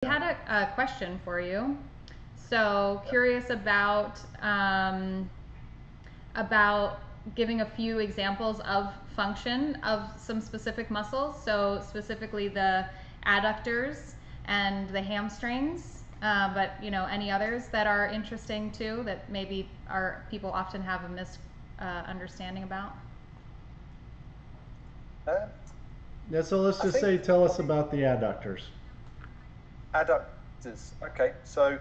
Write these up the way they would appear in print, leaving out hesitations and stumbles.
We had a question for you. So curious about giving a few examples of function of some specific muscles. So specifically the adductors and the hamstrings, but any others that are interesting too that maybe people often have a misunderstanding about. Yeah, so let's just say, tell us about the adductors. Adductors. Okay, so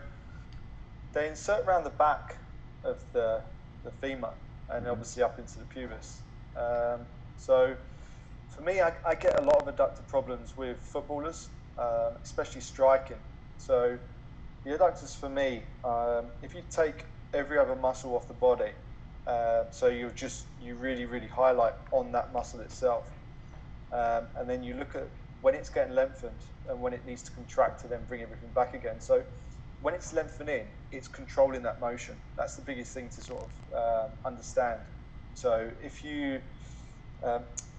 they insert around the back of the femur and obviously up into the pubis. So for me, I get a lot of adductor problems with footballers, especially striking. So the adductors for me, if you take every other muscle off the body, so you really highlight on that muscle itself, and then you look at when it's getting lengthened and when it needs to contract to then bring everything back again. So when it's lengthening, it's controlling that motion. That's the biggest thing to sort of understand. So if you,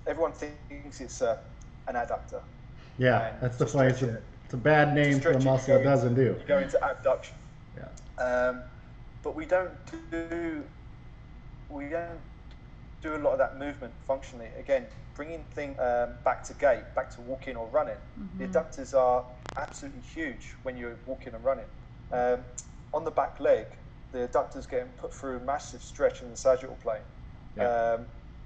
everyone thinks it's an adductor. Yeah, that's the point. It's a bad name for a muscle it doesn't do. You go into abduction. Yeah. But we don't do a lot of that movement functionally. Again, bringing things back to gait, back to walking or running. The adductors are absolutely huge when you're walking and running. On the back leg, the adductors getting put through a massive stretch in the sagittal plane. Yeah.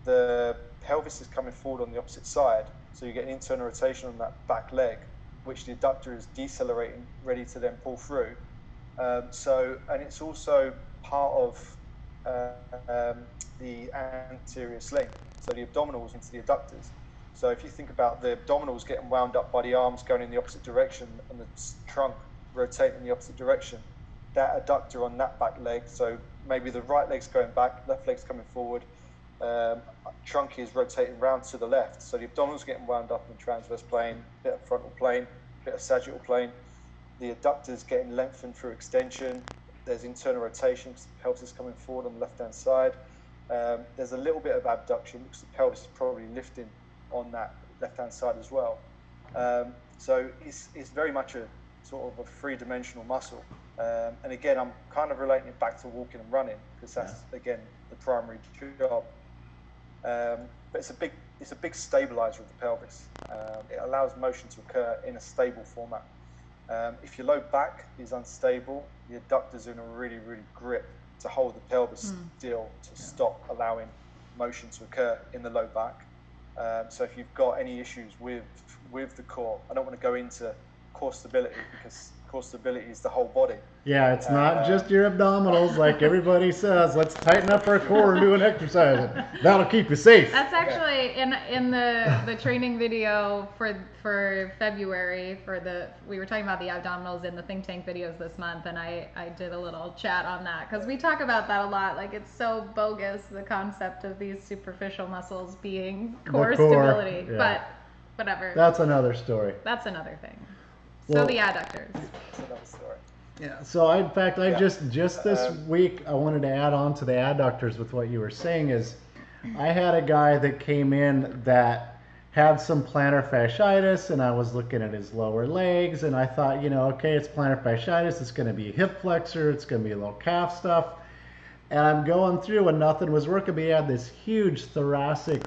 The pelvis is coming forward on the opposite side, so you get an internal rotation on that back leg, which the adductor is decelerating, ready to then pull through. And it's also part of the anterior sling, so the abdominals into the adductors. So if you think about the abdominals getting wound up by the arms going in the opposite direction and the trunk rotating in the opposite direction, that adductor on that back leg, so maybe the right leg's going back, left leg's coming forward, trunk is rotating round to the left, so the abdominals getting wound up in transverse plane, bit of frontal plane, bit of sagittal plane, the adductors getting lengthened through extension, there's internal rotation because the pelvis is coming forward on the left hand side. There's a little bit of abduction because the pelvis is probably lifting on that left hand side as well. So it's very much a sort of a three-dimensional muscle. And again, I'm kind of relating it back to walking and running because that's again the primary job. But it's a big stabilizer of the pelvis. It allows motion to occur in a stable format. If your low back is unstable, the adductors are in a really grip to hold the pelvis still to stop allowing motion to occur in the low back. So if you've got any issues with the core, I don't want to go into core stability because core stability is the whole body. Yeah, it's not just your abdominals like everybody says. Let's tighten up our core and do an exercise. That'll keep you safe. That's actually in the training video for February we were talking about the abdominals in the think tank videos this month, and I did a little chat on that because we talk about that a lot. Like it's so bogus, the concept of these superficial muscles being core stability, but whatever. That's another story. That's another thing. So the adductors. That's another story. Yeah. So in fact, just this week I wanted to add on to the adductors with what you were saying is, I had a guy that came in that had some plantar fasciitis, and I was looking at his lower legs, and I thought, okay, it's plantar fasciitis, it's going to be a hip flexor, it's going to be a little calf stuff, and I'm going through and nothing was working. But he had this huge thoracic,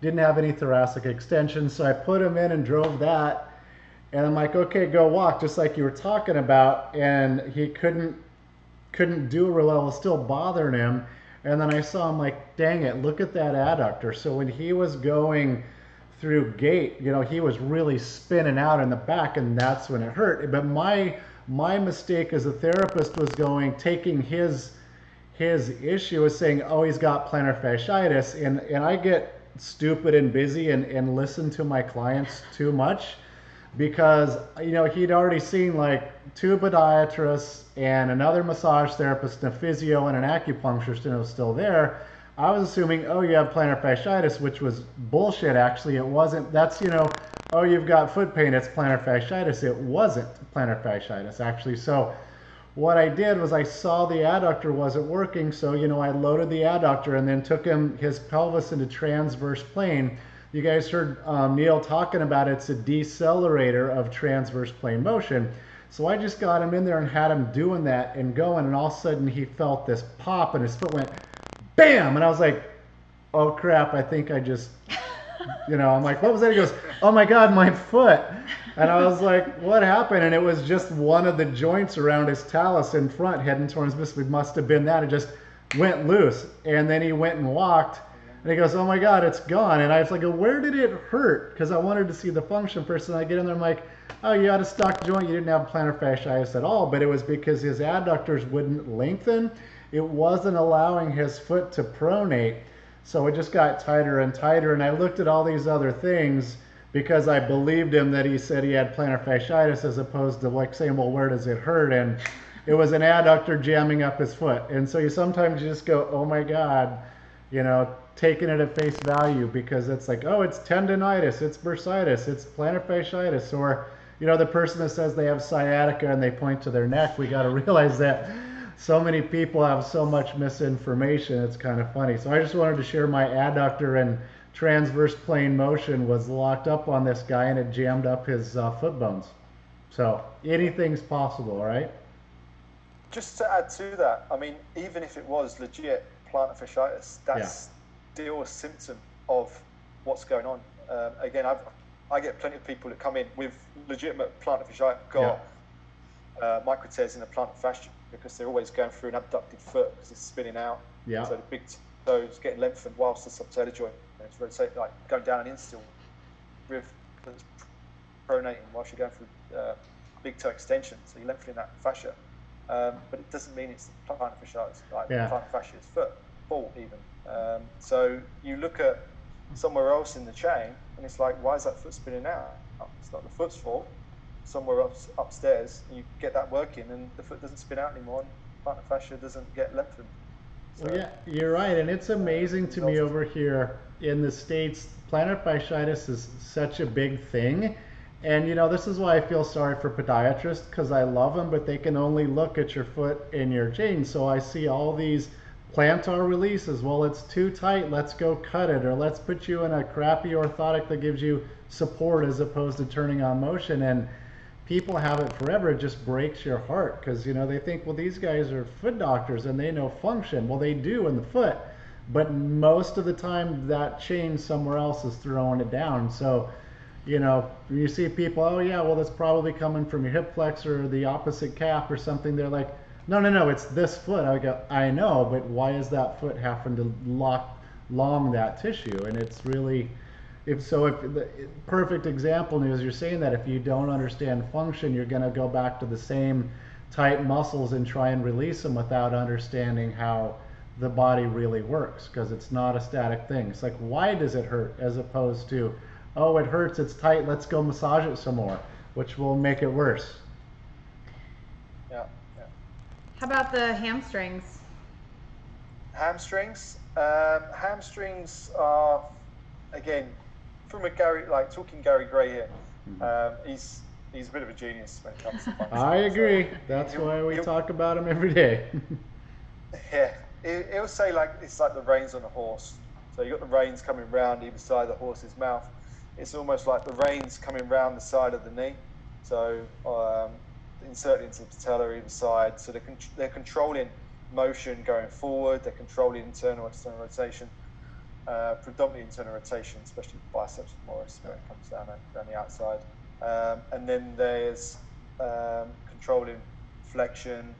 didn't have any thoracic extension, so I put him in and drove that. And I'm like, okay, go walk, just like you were talking about. And he couldn't do it real well. It was still bothering him. And then I saw him like, dang it, look at that adductor. So when he was going through gait, he was really spinning out in the back, and that's when it hurt. But my mistake as a therapist was taking his issue was saying, oh, he's got plantar fasciitis. And I get stupid and busy and listen to my clients too much. Because he'd already seen like 2 podiatrists and another massage therapist and a physio and an acupuncturist, and it was still there. I was assuming, oh, you have plantar fasciitis, which was bullshit. Actually, it wasn't. That's oh, you've got foot pain, it's plantar fasciitis. It wasn't plantar fasciitis actually. So what I did was I saw the adductor wasn't working, so I loaded the adductor and then took his pelvis into transverse plane. you guys heard Neil talking about it's a decelerator of transverse plane motion. So I just got him in there and had him doing that and going, and all of a sudden he felt this pop and his foot went bam, and I was like, oh crap, I think I just, I'm like, what was that? He goes, oh my God, my foot. And I was like, what happened? And it was just one of the joints around his talus in front heading towards this. It must have been that. It just went loose. And then he went and walked. And he goes, oh my God, it's gone. And I was like, where did it hurt? Because I wanted to see the function first. And I get in there, I'm like, oh, you had a stuck joint. You didn't have plantar fasciitis at all. But it was because his adductors wouldn't lengthen. It wasn't allowing his foot to pronate. So it just got tighter and tighter. And I looked at all these other things because I believed him that he said he had plantar fasciitis, as opposed to like saying, well, where does it hurt? And it was an adductor jamming up his foot. And so you sometimes just go, oh my God, taking it at face value, because it's like, oh, it's tendonitis, it's bursitis, it's plantar fasciitis, or the person that says they have sciatica and they point to their neck. We got to realize that so many people have so much misinformation. It's kind of funny. So I just wanted to share my adductor and transverse plane motion was locked up on this guy, and it jammed up his foot bones. So anything's possible, right? Just to add to that, I mean, even if it was legit plantar fasciitis, that's still a symptom of what's going on. Again, I get plenty of people that come in with legitimate plantar fasciitis, got micro tears in the plantar fascia, because they're always going through an abducted foot because it's spinning out. Yeah. So the big toes getting lengthened whilst the subtalar joint is rotating, like going down an insteel with pronating whilst you're going through big toe extension. So you're lengthening that fascia. But it doesn't mean it's the plantar fasciitis, like the plantar fascia's foot, ball even. So you look at somewhere else in the chain, and it's like, why is that foot spinning out? It's not the foot's fault. Somewhere else upstairs, you get that working, and the foot doesn't spin out anymore, and plantar fascia doesn't get lengthened. So, well, yeah, you're right, and it's amazing to me over here in the States. Plantar fasciitis is such a big thing. And this is why I feel sorry for podiatrists, because I love them, but they can only look at your foot and your chain. So I see all these plantar releases. Well, it's too tight, let's go cut it, or let's put you in a crappy orthotic that gives you support as opposed to turning on motion. And people have it forever. It just breaks your heart, because they think, well, these guys are foot doctors and they know function. Well, they do in the foot, but most of the time that chain somewhere else is throwing it down. So you see people, oh yeah, well, that's probably coming from your hip flexor or the opposite calf or something. They're like, no, it's this foot. I go, I know, but why is that foot having to lock long that tissue? And it's really, if the perfect example is you're saying that if you don't understand function, you're going to go back to the same tight muscles and try and release them without understanding how the body really works, because it's not a static thing. It's like, why does it hurt, as opposed to, oh, it hurts, it's tight, let's go massage it some more, which will make it worse. Yeah. How about the hamstrings? Hamstrings are, again, from a talking Gary Gray here. He's a bit of a genius when it comes to function. I agree. That's why we talk about him every day. Yeah, he'll say it's like the reins on a horse. So you've got the reins coming round either side of the horse's mouth. It's almost like the reins coming round the side of the knee. So insert into the patella either side. So they're controlling motion going forward. They're controlling internal, external rotation. Predominantly internal rotation, especially biceps femoris, where it comes down the outside. And then there's controlling flexion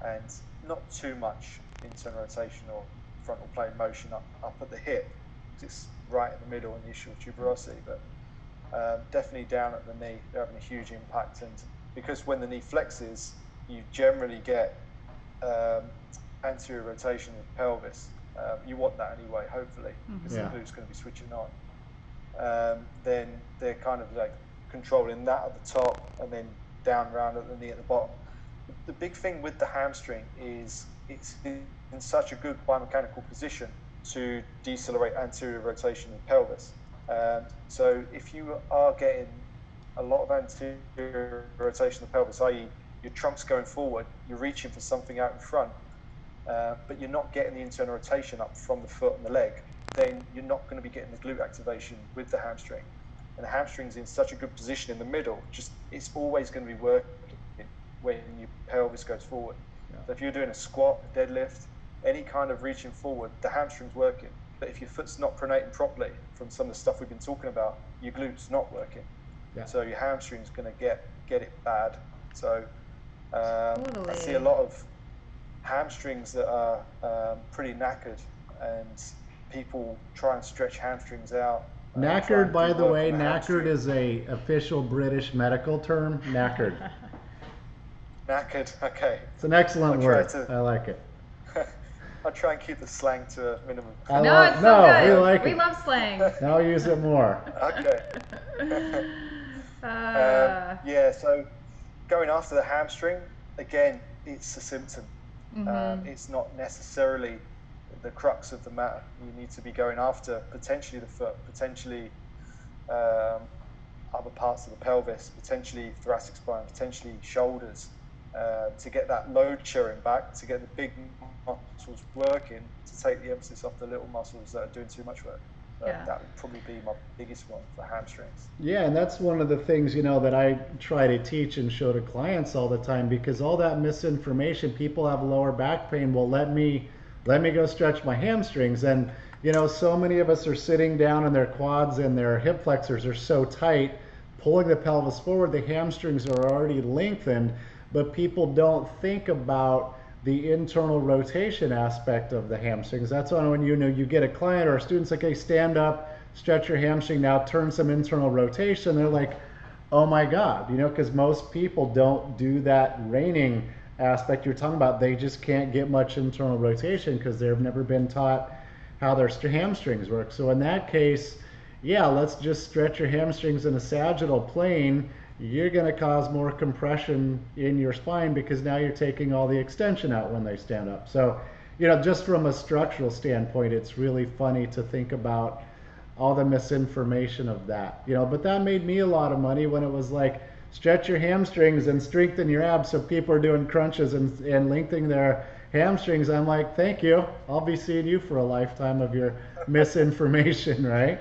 and not too much internal rotation or frontal plane motion up at the hip, because it's right in the middle in the ischial tuberosity, but definitely down at the knee, they're having a huge impact. And because when the knee flexes, you generally get anterior rotation of the pelvis. You want that anyway, hopefully, because the glute's going to be switching on. Then they're kind of like controlling that at the top and then down round at the knee at the bottom. The big thing with the hamstring is it's in such a good biomechanical position to decelerate anterior rotation of the pelvis. So if you are getting a lot of anterior rotation of the pelvis, i.e. your trunk's going forward, you're reaching for something out in front, but you're not getting the internal rotation up from the foot and the leg, then you're not going to be getting the glute activation with the hamstring. And the hamstring's in such a good position in the middle, just it's always going to be working when your pelvis goes forward. Yeah. So if you're doing a squat, a deadlift, any kind of reaching forward, the hamstring's working. But if your foot's not pronating properly from some of the stuff we've been talking about, your glute's not working. Yeah. So your hamstring's going to get it bad. So Totally. I see a lot of hamstrings that are pretty knackered, and people try and stretch hamstrings out. Knackered, by the way, knackered is a official British medical term. Knackered. Knackered, okay. It's an excellent word. I like it. I'll try and keep the slang to a minimum. It's so good. We like it. We love slang. Now use it more. Okay. Yeah, so going after the hamstring, again, it's a symptom. It's not necessarily the crux of the matter. You need to be going after potentially the foot, potentially other parts of the pelvis, potentially thoracic spine, potentially shoulders, to get that load sharing back, to get the big muscles working, to take the emphasis off the little muscles that are doing too much work. That would probably be my biggest one for hamstrings. Yeah, and that's one of the things, that I try to teach and show to clients all the time, because all that misinformation, people have lower back pain. Well, let me go stretch my hamstrings. And, so many of us are sitting down and their quads and their hip flexors are so tight, pulling the pelvis forward, the hamstrings are already lengthened, but people don't think about the internal rotation aspect of the hamstrings. That's why when you get a client or a student's like, hey, stand up, stretch your hamstring, now turn some internal rotation, they're like, oh my God, because most people don't do that reining aspect you're talking about. They just can't get much internal rotation because they've never been taught how their hamstrings work. So in that case, yeah, let's just stretch your hamstrings in a sagittal plane. You're going to cause more compression in your spine because now you're taking all the extension out when they stand up. So, just from a structural standpoint, it's really funny to think about all the misinformation of that. But that made me a lot of money when it was like, stretch your hamstrings and strengthen your abs. So people are doing crunches and lengthening their hamstrings. I'm like, thank you. I'll be seeing you for a lifetime of your misinformation, right?